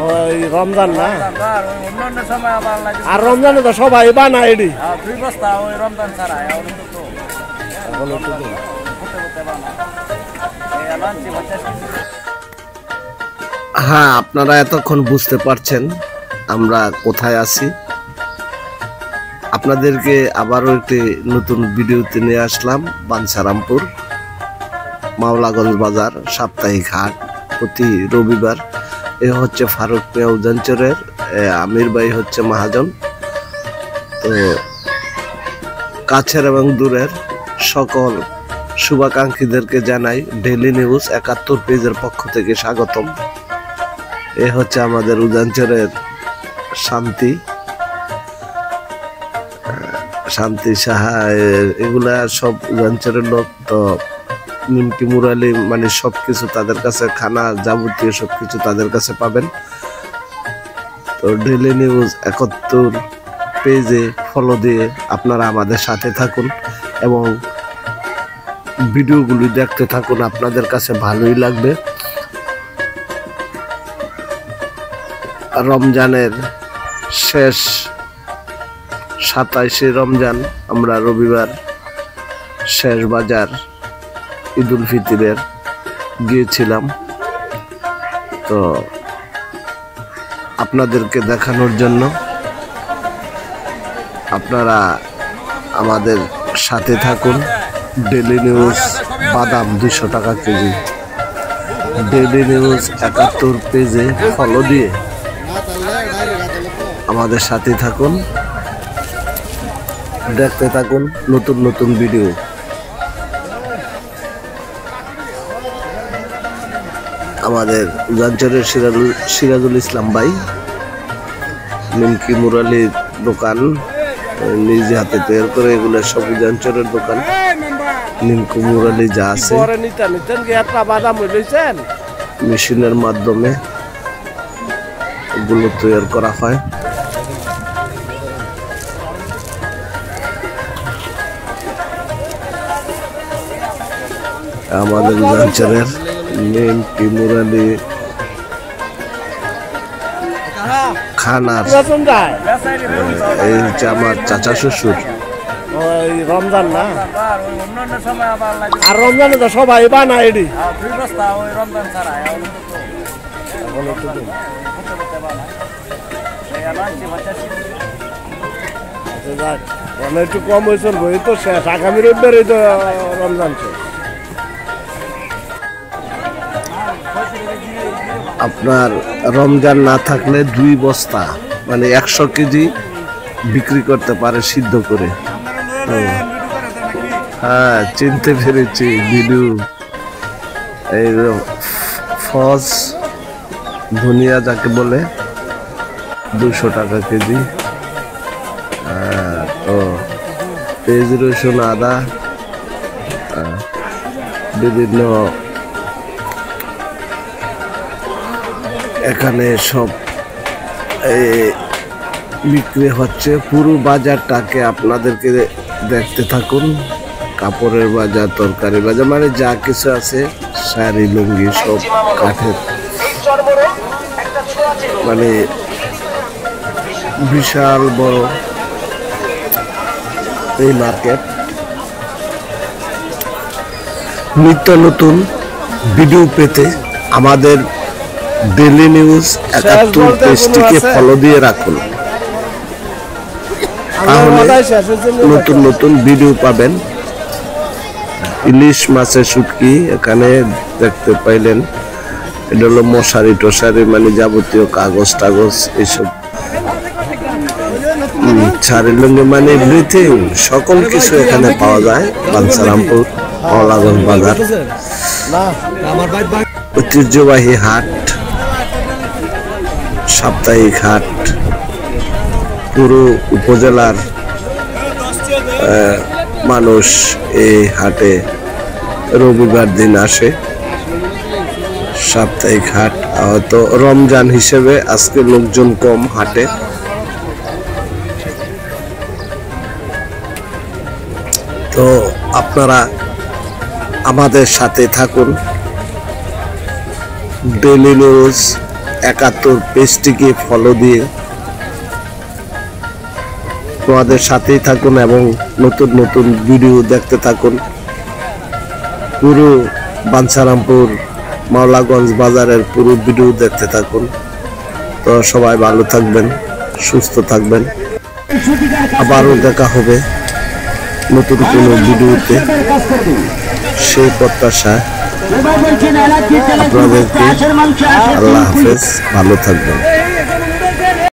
ওই রমজান না আর রমজানে তো সবাই বানায় এডি হ্যাঁ, আপনারা এতক্ষণ বুঝতে পারছেন আমরা কোথায় আছি। আপনাদেরকে আবারও একটি নতুন ভিডিওতে নিয়ে আসলাম। বাঞ্ছারামপুর মাওলাগঞ্জ বাজার সাপ্তাহিক হাট প্রতি রবিবার। এ হচ্ছে ফারুক মিয়া উজানচরের, আমির ভাই হচ্ছে মহাজন। তো কাছের এবং দূরের সকল শুভাকাঙ্ক্ষীদেরকে জানাই ডেইলি নিউজ ৭১ পেজের পক্ষ থেকে স্বাগতম। এ হচ্ছে আমাদের উজানচরের শান্তি সাহা, এগুলা সব উজানচরের লোক। তো নিমকি মুরালি মানে সবকিছু তাদের কাছে, খানা যাবতীয় সবকিছু তাদের কাছে পাবেন। তো ডেইলি নিউজ ৭১ পেজে ফলো দিয়ে আপনারা আমাদের সাথে থাকুন এবং ভিডিওগুলি দেখতে থাকুন, আপনাদের কাছে ভালোই লাগবে। রমজানের শেষ ২৭শে রমজান, আমরা রবিবার শেষ বাজার ঈদুল ফিতরের গিয়েছিলাম। তো আপনাদেরকে দেখানোর জন্য আপনারা আমাদের সাথে থাকুন। ডেইলি নিউজ বাদাম ২০০ টাকা কেজি। ডেইলি নিউজ ৭১ পেজে ফলো দিয়ে আমাদের সাথে থাকুন, দেখতে থাকুন নতুন নতুন ভিডিও। আমাদের উজানচরের সিরাজুল ইসলাম ভাই নিমকি মুরালির দোকান নিজে হাতে তৈরি করে, এগুলো সব উজানচরের দোকান। নিমকি মুরালি যা আছে মেশিনের মাধ্যমে এগুলো তৈরি করা হয়। আমাদের উজানচরের নিমকি মুরালি খানার এই হচ্ছে আমার চাচা শ্বশুর। ওই রমজান না আর রমজানে তো সবাই বানায় এডি একটু কম হয়েছে বই তো শেষ, আগামী রবিবারই তো রমজান শেষ। আপনার রমজান না থাকলে ২ বস্তা মানে ১০০ কেজি বিক্রি করতে পারে সিদ্ধ করে। হ্যাঁ, চিনতে পেরেছি ভিডিও। এই ফজ ধনিয়া যাকে বলে ২০০ টাকা কেজি। তো পেঁয়াজ রসুন আদা বিভিন্ন এখানে সব বিক্রি হচ্ছে। পুরো বাজারটাকে আপনাদেরকে দেখতে থাকুন। কাপড়ের বাজার, তরকারি বাজার, মানে যা কিছু আছে, শাড়ি লুঙ্গি সব কাঠের, মানে বিশাল বড় এই মার্কেট। নিত্য নতুন ভিডিও পেতে আমাদের ডেইলি নিউজ ৭১ পেজটিকে ফলো দিয়ে রাখুন, তাহলে নতুন নতুন ভিডিও পাবেন। ইলিশ মাছের শুটকি এখানে দেখতে পাইলেন। এটা হলো মশারি টশারি, মানে যাবতীয় কাগজ টাগজ এইসব, শাড়ি লুঙ্গি, মানে এভরিথিং সকল কিছু এখানে পাওয়া যায়। বাঞ্ছারামপুর মাওলাগঞ্জ বাজার ঐতিহ্যবাহী হাট, সাপ্তাহিক হাট। পুরো উপজেলার মানুষ এই হাটে রবিবার দিন আসে। সাপ্তাহিক হাট, হয়তো রমজান হিসেবে আজকে লোকজন কম হাটে। তো আপনারা আমাদের সাথে থাকুন। ডেইলি নিউজ 71 পেজটিকে ফলো দিয়ে তোমাদের সাথেই থাকুন এবং নতুন নতুন ভিডিও দেখতে থাকুন। পুরো বাঞ্ছারামপুর মাওলাগঞ্জ বাজারের পুরো ভিডিও দেখতে থাকুন। তো সবাই ভালো থাকবেন, সুস্থ থাকবেন। আবারও দেখা হবে নতুন কোনো ভিডিওতে, সেই প্রত্যাশা আপনাদেরকে। আল্লাহ হাফেজ, ভালো থাকবেন।